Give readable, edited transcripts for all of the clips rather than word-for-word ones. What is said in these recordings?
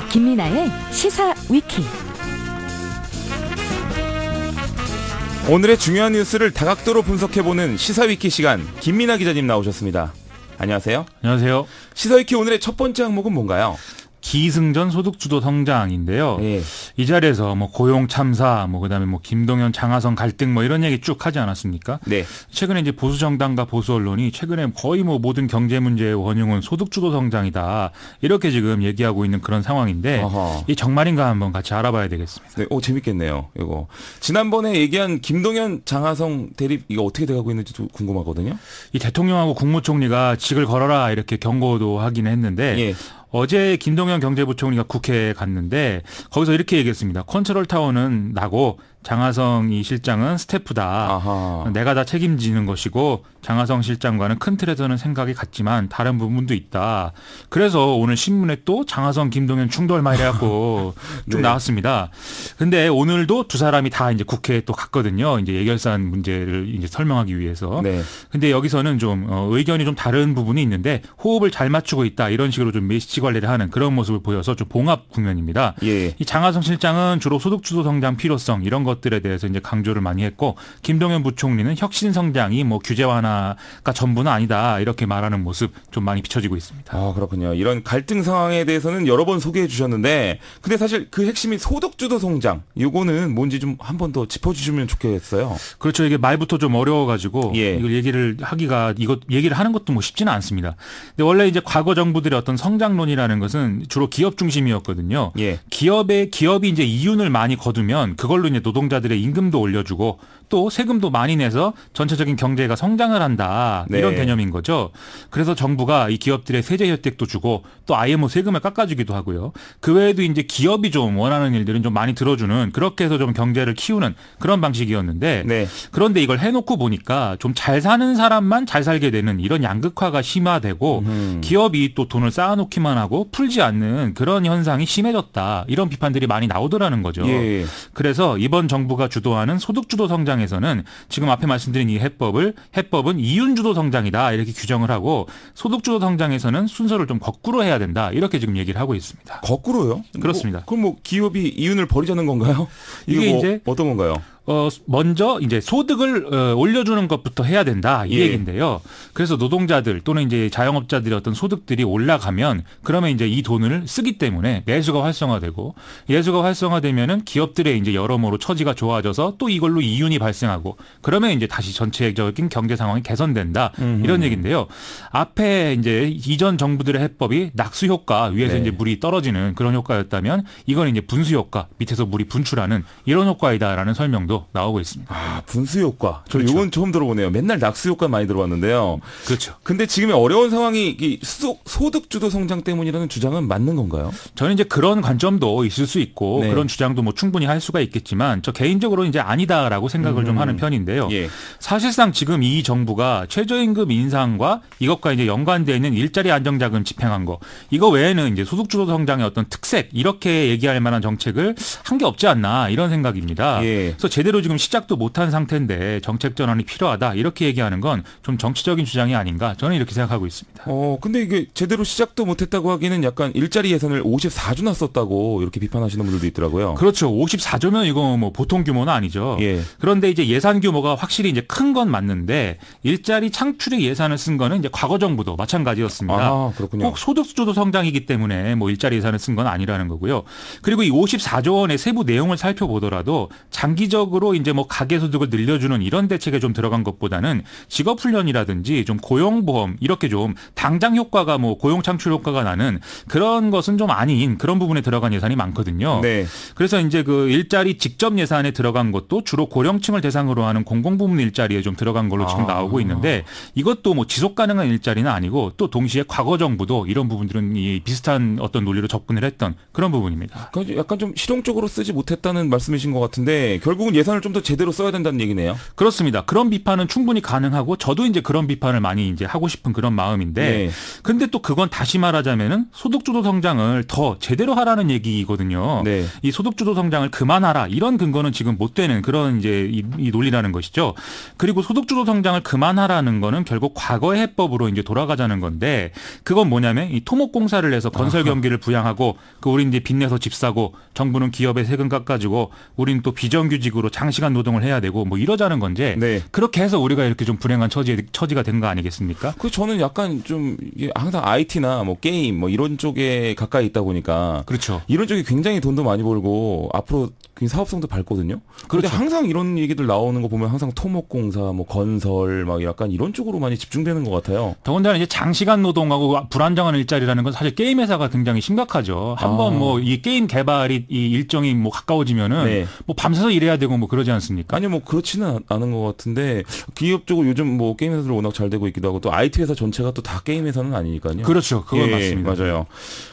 김민아의 시사 위키. 오늘의 중요한 뉴스를 다각도로 분석해보는 시사위키 시간, 김민아 기자님 나오셨습니다. 안녕하세요. 안녕하세요. 시사위키 오늘의 첫 번째 항목은 뭔가요? 기승전 소득주도 성장인데요. 예. 이 자리에서 고용 참사, 그다음에 김동연 장하성 갈등 이런 얘기 쭉 하지 않았습니까? 네. 최근에 이제 보수 정당과 보수 언론이 최근에 거의 모든 경제 문제의 원흉은 소득주도 성장이다. 이렇게 지금 얘기하고 있는 그런 상황인데 어허. 이 정말인가 한번 같이 알아봐야 되겠습니다. 네, 재밌겠네요. 이거 지난번에 얘기한 김동연 장하성 대립 이거 어떻게 돼가고 있는지 좀 궁금하거든요. 이 대통령하고 국무총리가 직을 걸어라 이렇게 경고도 하긴 했는데. 예. 어제 김동연 경제부총리가 국회에 갔는데 거기서 이렇게 얘기했습니다. 컨트롤 타워는 나고 장하성 이 실장은 스태프다. 아하. 내가 다 책임지는 것이고 장하성 실장과는 큰 틀에서는 생각이 같지만 다른 부분도 있다. 그래서 오늘 신문에 또 장하성 김동연 충돌 막 이래갖고 쭉 네. 나왔습니다. 근데 오늘도 두 사람이 다 이제 국회에 또 갔거든요. 이제 예결산 문제를 이제 설명하기 위해서. 네. 근데 여기서는 좀 의견이 좀 다른 부분이 있는데 호흡을 잘 맞추고 있다. 이런 식으로 좀 메시지 관리를 하는 그런 모습을 보여서 좀 봉합 국면입니다. 예. 이 장하성 실장은 주로 소득주도 성장 필요성 이런 것들에 대해서 이제 강조를 많이 했고 김동연 부총리는 혁신 성장이 규제 완화가 전부는 아니다 이렇게 말하는 모습 좀 많이 비춰지고 있습니다. 아, 그렇군요. 이런 갈등 상황에 대해서는 여러 번 소개해 주셨는데 근데 사실 그 핵심이 소득주도 성장 이거는 뭔지 좀 한 번 더 짚어주시면 좋겠어요. 그렇죠. 이게 말부터 좀 어려워가지고 예. 이걸 얘기를 하는 것도 쉽지는 않습니다. 근데 원래 이제 과거 정부들의 어떤 성장론이라는 것은 주로 기업 중심이었거든요. 예. 기업이 이제 이윤을 많이 거두면 그걸로 이제 노동자들의 임금도 올려주고 또 세금도 많이 내서 전체적인 경제가 성장을 한다. 이런 네. 개념인 거죠. 그래서 정부가 이 기업들의 세제 혜택도 주고 또 아예 세금을 깎아주기도 하고요. 그 외에도 이제 기업이 좀 원하는 일들은 좀 많이 들어주는 그렇게 해서 좀 경제를 키우는 그런 방식이었는데 네. 그런데 이걸 해놓고 보니까 좀 잘 사는 사람만 잘 살게 되는 이런 양극화가 심화되고 기업이 또 돈을 쌓아놓기만 하고 풀지 않는 그런 현상이 심해졌다. 이런 비판들이 많이 나오더라는 거죠. 예. 그래서 이번 정부가 주도하는 소득주도 성장에서는 지금 앞에 말씀드린 이 해법은 이윤주도 성장이다 이렇게 규정을 하고 소득주도 성장에서는 순서를 좀 거꾸로 해야 된다 이렇게 지금 얘기를 하고 있습니다. 거꾸로요? 그렇습니다. 그럼 기업이 이윤을 버리자는 건가요? 이게 이제 어떤 건가요? 먼저 이제 소득을 올려주는 것부터 해야 된다 이 예. 얘기인데요. 그래서 노동자들 또는 이제 자영업자들의 어떤 소득들이 올라가면 그러면 이제 이 돈을 쓰기 때문에 내수가 활성화되면은 기업들의 이제 여러모로 처지가 좋아져서 또 이걸로 이윤이 발생하고 그러면 이제 다시 전체적인 경제 상황이 개선된다 이런 얘기인데요. 앞에 이제 이전 정부들의 해법이 낙수 효과 위에서 네. 이제 물이 떨어지는 그런 효과였다면 이건 이제 분수 효과 밑에서 물이 분출하는 이런 효과이다라는 설명도 나오고 있습니다. 아, 분수 효과. 저 그렇죠. 이건 처음 들어보네요. 맨날 낙수 효과 많이 들어봤는데요. 그렇죠. 근데 지금의 어려운 상황이 이 소득주도 성장 때문이라는 주장은 맞는 건가요? 저는 이제 그런 관점도 있을 수 있고 네. 그런 주장도 충분히 할 수가 있겠지만 저 개인적으로 이제 아니다라고 생각을 좀 하는 편인데요. 예. 사실상 지금 이 정부가 최저임금 인상과 이것과 이제 연관되어 있는 일자리 안정자금 집행한 거 이거 외에는 이제 소득주도 성장의 어떤 특색 이렇게 얘기할 만한 정책을 한 게 없지 않나 이런 생각입니다. 예. 그래서 제대로 지금 시작도 못한 상태인데 정책 전환이 필요하다 이렇게 얘기하는 건 좀 정치적인 주장이 아닌가 저는 이렇게 생각하고 있습니다. 근데 이게 제대로 시작도 못했다고 하기는 약간 일자리 예산을 54조나 썼다고 이렇게 비판하시는 분들도 있더라고요. 그렇죠. 54조면 이거 보통 규모는 아니죠. 예. 그런데 이제 예산 규모가 확실히 이제 큰 건 맞는데 일자리 창출의 예산을 쓴 거는 이제 과거 정부도 마찬가지였습니다. 아, 그렇군요. 꼭 소득주도 성장이기 때문에 일자리 예산을 쓴 건 아니라는 거고요. 그리고 이 54조 원의 세부 내용을 살펴보더라도 장기적으로 이제 가계소득을 늘려주는 이런 대책에 좀 들어간 것보다는 직업훈련이라든지 좀 고용보험 이렇게 좀 당장 효과가 고용 창출 효과가 나는 그런 것은 좀 아닌 그런 부분에 들어간 예산이 많거든요. 네. 그래서 이제 그 일자리 직접 예산에 들어간 것도 주로 고령층을 대상으로 하는 공공부문 일자리에 좀 들어간 걸로 지금 나오고 있는데 이것도 지속 가능한 일자리는 아니고 또 동시에 과거 정부도 이런 부분들은 이 비슷한 어떤 논리로 접근을 했던 그런 부분입니다. 약간 좀 실용적으로 쓰지 못했다는 말씀이신 것 같은데 결국은 예산을 좀 더 제대로 써야 된다는 얘기네요. 그렇습니다. 그런 비판은 충분히 가능하고 저도 이제 그런 비판을 많이 이제 하고 싶은 그런 마음인데 네. 근데 또 그건 다시 말하자면은 소득주도 성장을 더 제대로 하라는 얘기거든요. 네. 이 소득주도 성장을 그만하라 이런 근거는 지금 못 되는 그런 이제 이 논리라는 것이죠. 그리고 소득주도 성장을 그만하라는 거는 결국 과거의 해법으로 이제 돌아가자는 건데 그건 뭐냐면 이 토목공사를 해서 건설 경기를 부양하고 그 우리 이제 빚내서 집 사고 정부는 기업의 세금 깎아주고 우리는 또 비정규직으로 장시간 노동을 해야 되고 뭐 이러자는 건데 네. 그렇게 해서 우리가 이렇게 좀 불행한 처지가 된 거 아니겠습니까? 그 저는 약간 좀 이게 항상 IT나 뭐 게임 뭐 이런 쪽에 가까이 있다 보니까 그렇죠. 이런 쪽이 굉장히 돈도 많이 벌고 앞으로 사업성도 밝거든요. 그런데 그렇죠. 항상 이런 얘기들 나오는 거 보면 항상 토목공사, 뭐 건설, 막 약간 이런 쪽으로 많이 집중되는 것 같아요. 더군다나 이제 장시간 노동하고 불안정한 일자리라는 건 사실 게임 회사가 굉장히 심각하죠. 한번 뭐 이 게임 개발이 이 일정이 뭐 가까워지면은 네. 뭐 밤새서 일해야 되고 뭐 그러지 않습니까? 아니 뭐 그렇지는 않은 것 같은데 기업 쪽으로 요즘 뭐 게임 회사들 워낙 잘 되고 있기도 하고 또 IT 회사 전체가 또 다 게임 회사는 아니니까요. 그렇죠. 그건 예, 맞습니다. 맞아요.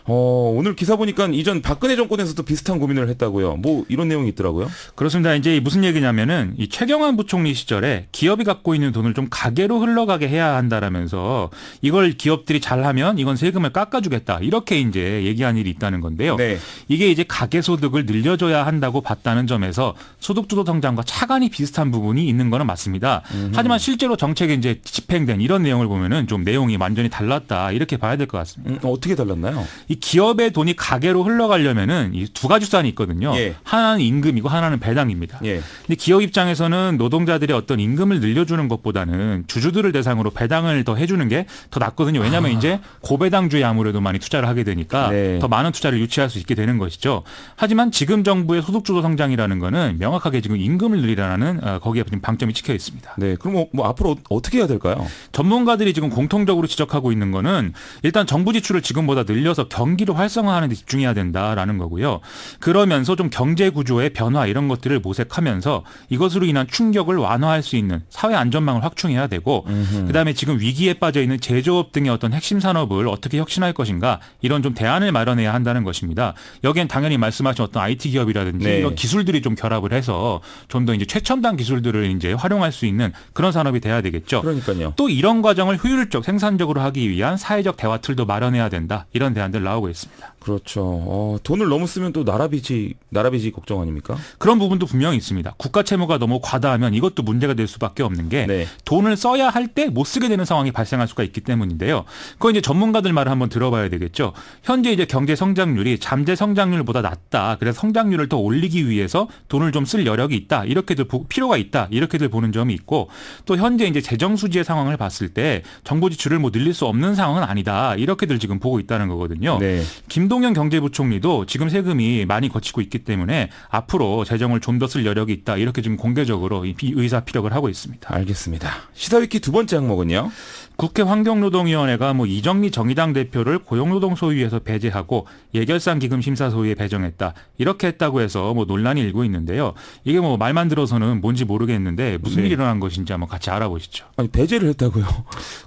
오늘 기사 보니까 이전 박근혜 정권에서도 비슷한 고민을 했다고요. 뭐 이런 내용이 있더라고요. 그렇습니다. 이제 무슨 얘기냐면은 이 최경환 부총리 시절에 기업이 갖고 있는 돈을 좀 가계로 흘러가게 해야 한다라면서 이걸 기업들이 잘하면 이건 세금을 깎아주겠다 이렇게 이제 얘기한 일이 있다는 건데요. 네. 이게 이제 가계 소득을 늘려줘야 한다고 봤다는 점에서 소득주도 성장과 차관이 비슷한 부분이 있는 거는 맞습니다. 하지만 실제로 정책에 이제 집행된 이런 내용을 보면은 좀 내용이 완전히 달랐다 이렇게 봐야 될 것 같습니다. 어떻게 달랐나요? 이 기업의 돈이 가계로 흘러가려면은 이 두 가지 수단이 있거든요. 예. 하나는 임금이고 하나는 배당입니다. 예. 근데 기업 입장에서는 노동자들의 어떤 임금을 늘려주는 것보다는 주주들을 대상으로 배당을 더 해주는 게 더 낫거든요. 왜냐하면 이제 고배당주에 아무래도 많이 투자를 하게 되니까 네. 더 많은 투자를 유치할 수 있게 되는 것이죠. 하지만 지금 정부의 소득주도 성장이라는 거는 명확하게 지금 임금을 늘리라는 거기에 지금 방점이 찍혀 있습니다. 네. 그럼 뭐 앞으로 어떻게 해야 될까요? 전문가들이 지금 공통적으로 지적하고 있는 거는 일단 정부 지출을 지금보다 늘려서 경기를 활성화하는 데 집중해야 된다라는 거고요. 그러면서 좀 경제 구조의 변화 이런 것들을 모색하면서 이것으로 인한 충격을 완화할 수 있는 사회 안전망을 확충해야 되고 그다음에 지금 위기에 빠져 있는 제조업 등의 어떤 핵심 산업을 어떻게 혁신할 것인가 이런 좀 대안을 마련해야 한다는 것입니다. 여기엔 당연히 말씀하신 어떤 IT 기업이라든지 네. 이런 기술들이 좀 결합을 해서 좀 더 이제 최첨단 기술들을 이제 활용할 수 있는 그런 산업이 돼야 되겠죠. 그러니까요. 또 이런 과정을 효율적 생산적으로 하기 위한 사회적 대화 틀도 마련해야 된다. 이런 대안들 나오고 있습니다. 그렇죠. 돈을 너무 쓰면 또 나라빚이 걱정 아닙니까? 그런 부분도 분명히 있습니다. 국가 채무가 너무 과다하면 이것도 문제가 될 수밖에 없는 게 네. 돈을 써야 할 때 못 쓰게 되는 상황이 발생할 수가 있기 때문인데요. 그건 이제 전문가들 말을 한번 들어봐야 되겠죠. 현재 이제 경제 성장률이 잠재 성장률보다 낮다. 그래서 성장률을 더 올리기 위해서 돈을 좀 쓸 여력이 있다. 이렇게들 필요가 있다. 이렇게들 보는 점이 있고 또 현재 이제 재정 수지의 상황을 봤을 때 정부 지출을 뭐 늘릴 수 없는 상황은 아니다. 이렇게들 지금 보고 있다는 거거든요. 네. 김동연 경제부총리도 지금 세금이 많이 거치고 있기 때문에 앞으로 재정을 좀 더 쓸 여력이 있다. 이렇게 지금 공개적으로 의사피력을 하고 있습니다. 알겠습니다. 시사위키 두 번째 항목은요. 국회 환경노동위원회가 뭐 이정미 정의당 대표를 고용노동소위에서 배제하고 예결산 기금 심사소위에 배정했다. 이렇게 했다고 해서 뭐 논란이 일고 있는데요. 이게 뭐 말만 들어서는 뭔지 모르겠는데 무슨 네. 일이 일어난 것인지 한번 같이 알아보시죠. 아니 배제를 했다고요?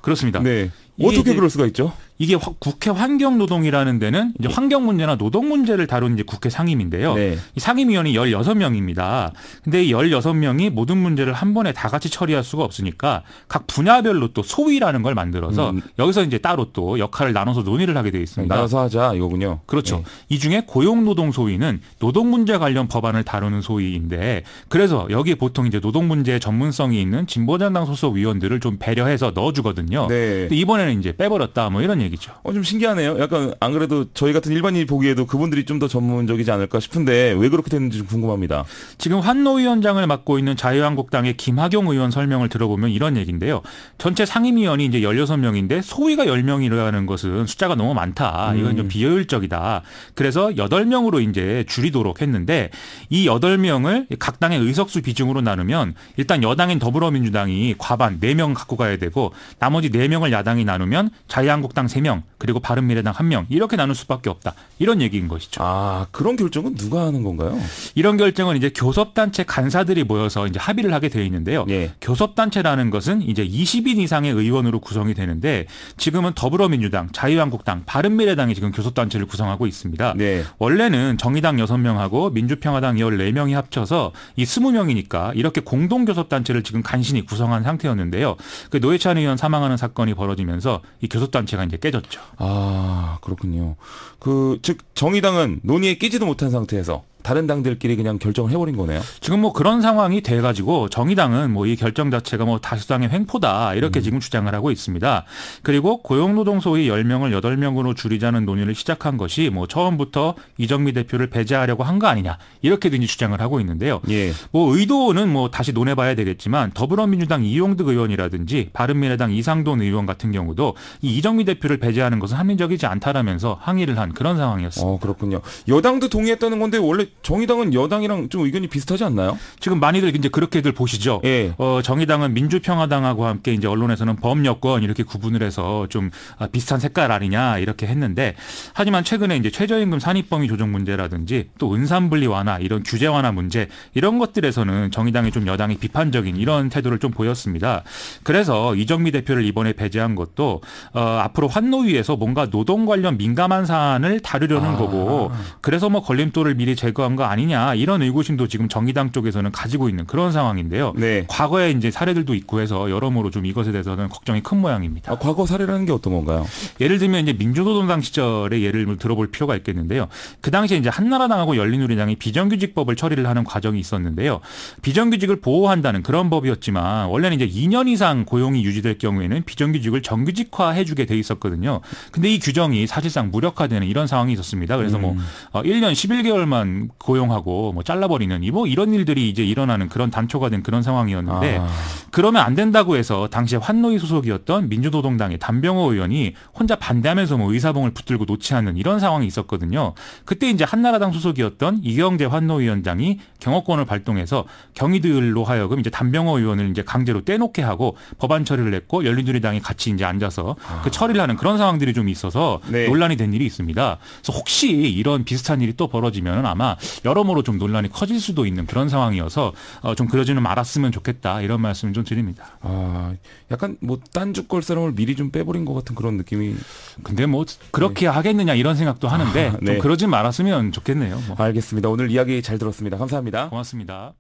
그렇습니다. 네. 이게 어떻게 이제 그럴 수가 있죠? 이게 국회 환경노동이라는 데는 이제 환경 문제나 노동 문제를 다루는 이제 국회 상임인데요. 네. 이 상임위원이 16명입니다. 근데 이 16명이 모든 문제를 한 번에 다 같이 처리할 수가 없으니까 각 분야별로 또 소위라는 걸 만들어서 여기서 이제 따로 또 역할을 나눠서 논의를 하게 되어 있습니다. 나눠서 하자 이거군요. 그렇죠. 네. 이 중에 고용노동 소위는 노동 문제 관련 법안을 다루는 소위인데 그래서 여기에 보통 이제 노동 문제에 전문성이 있는 진보정당 소속 위원들을 좀 배려해서 넣어주거든요. 네. 근데 이번에는 이제 빼버렸다 뭐 이런 얘기죠. 좀 신기하네요. 약간 안 그래도 저희 같은 일반인이 보기에도 그분들이 좀 더 전문적이지 않을까 싶은데 왜 그렇게 됐는지 좀 궁금합니다. 지금 환노위원장을 맡고 있는 자유한국당의 김학용 의원 설명을 들어보면 이런 얘기인데요. 전체 상임위원이 이제 16명인데 소위가 10명이라는 것은 숫자가 너무 많다. 이건 좀 비효율적이다. 그래서 8명으로 이제 줄이도록 했는데 이 8명을 각 당의 의석수 비중으로 나누면 일단 여당인 더불어민주당이 과반 4명 갖고 가야 되고 나머지 4명을 야당이 나누면 자유한국당 3명 그리고 바른미래당 1명 이렇게 나눌 수밖에 없다. 이런 얘기인 것이죠. 아, 그런 결정은 누가 하는 건가요? 이런 결정은 이제 교섭단체 간사들이 모여서 이제 합의를 하게 되어 있는데요. 예. 교섭단체라는 것은 이제 20인 이상의 의원으로 구성이 되는데 지금은 더불어민주당, 자유한국당, 바른미래당이 지금 교섭단체를 구성하고 있습니다. 네. 원래는 정의당 6명하고 민주평화당 14명이 합쳐서 이 20명이니까 이렇게 공동교섭단체를 지금 간신히 구성한 상태였는데요. 그 노회찬 의원 사망하는 사건이 벌어지면서 이 교섭단체가 이제 깨졌죠. 아, 그렇군요. 즉 정의당은 논의에 끼지도 못한 상태에서 다른 당들끼리 그냥 결정을 해버린 거네요. 지금 뭐 그런 상황이 돼가지고 정의당은 뭐 이 결정 자체가 뭐 다수당의 횡포다 이렇게 지금 주장을 하고 있습니다. 그리고 고용노동소위 10명을 8명으로 줄이자는 논의를 시작한 것이 뭐 처음부터 이정미 대표를 배제하려고 한 거 아니냐 이렇게든지 주장을 하고 있는데요. 예. 뭐 의도는 뭐 다시 논해봐야 되겠지만 더불어민주당 이용득 의원이라든지 바른미래당 이상돈 의원 같은 경우도 이 이정미 대표를 배제하는 것은 합리적이지 않다라면서 항의를 한 그런 상황이었습니다. 그렇군요. 여당도 동의했다는 건데 원래 정의당은 여당이랑 좀 의견이 비슷하지 않나요? 지금 많이들 이제 그렇게들 보시죠. 예. 정의당은 민주평화당하고 함께 이제 언론에서는 범여권 이렇게 구분을 해서 좀 비슷한 색깔 아니냐 이렇게 했는데 하지만 최근에 이제 최저임금 산입범위 조정 문제라든지 또 은산분리 완화 이런 규제 완화 문제 이런 것들에서는 정의당이 좀 여당이 비판적인 이런 태도를 좀 보였습니다. 그래서 이정미 대표를 이번에 배제한 것도 앞으로 환노위에서 뭔가 노동 관련 민감한 사안을 다루려는 거고 그래서 뭐 걸림돌을 미리 제거한 거 아니냐 이런 의구심도 지금 정의당 쪽에서는 가지고 있는 그런 상황인데요. 네. 과거에 이제 사례들도 있고 해서 여러모로 좀 이것에 대해서는 걱정이 큰 모양입니다. 과거 사례라는 게 어떤 건가요? 예를 들면 이제 민주노동당 시절의 예를 들어볼 필요가 있겠는데요. 그 당시에 이제 한나라당하고 열린우리당이 비정규직법을 처리를 하는 과정이 있었는데요. 비정규직을 보호한다는 그런 법이었지만 원래는 이제 2년 이상 고용이 유지될 경우에는 비정규직을 정규직화해주게 돼 있었거든요. 근데 이 규정이 사실상 무력화되는 이런 상황이 있었습니다. 그래서 뭐 1년 11개월만 고용하고 뭐 잘라버리는 이런 일들이 이제 일어나는 그런 단초가 된 그런 상황이었는데 그러면 안 된다고 해서 당시에 환노위 소속이었던 민주노동당의 단병호 의원이 혼자 반대하면서 뭐 의사봉을 붙들고 놓지 않는 이런 상황이 있었거든요. 그때 이제 한나라당 소속이었던 이경재 환노위원장이 경호권을 발동해서 경위들로 하여금 이제 단병호 의원을 이제 강제로 떼놓게 하고 법안 처리를 했고 열린우리당이 같이 이제 앉아서 그 처리를 하는 그런 상황들이 좀 있어서 네. 논란이 된 일이 있습니다. 그래서 혹시 이런 비슷한 일이 또 벌어지면 아마 여러모로 좀 논란이 커질 수도 있는 그런 상황이어서 좀 그러지는 말았으면 좋겠다 이런 말씀을 좀 드립니다. 약간 뭐 딴죽걸 사람을 미리 좀 빼버린 것 같은 그런 느낌이. 근데 뭐 그렇게 하겠느냐 이런 생각도 하는데 네. 좀 그러지 말았으면 좋겠네요. 뭐. 알겠습니다. 오늘 이야기 잘 들었습니다. 감사합니다. 고맙습니다.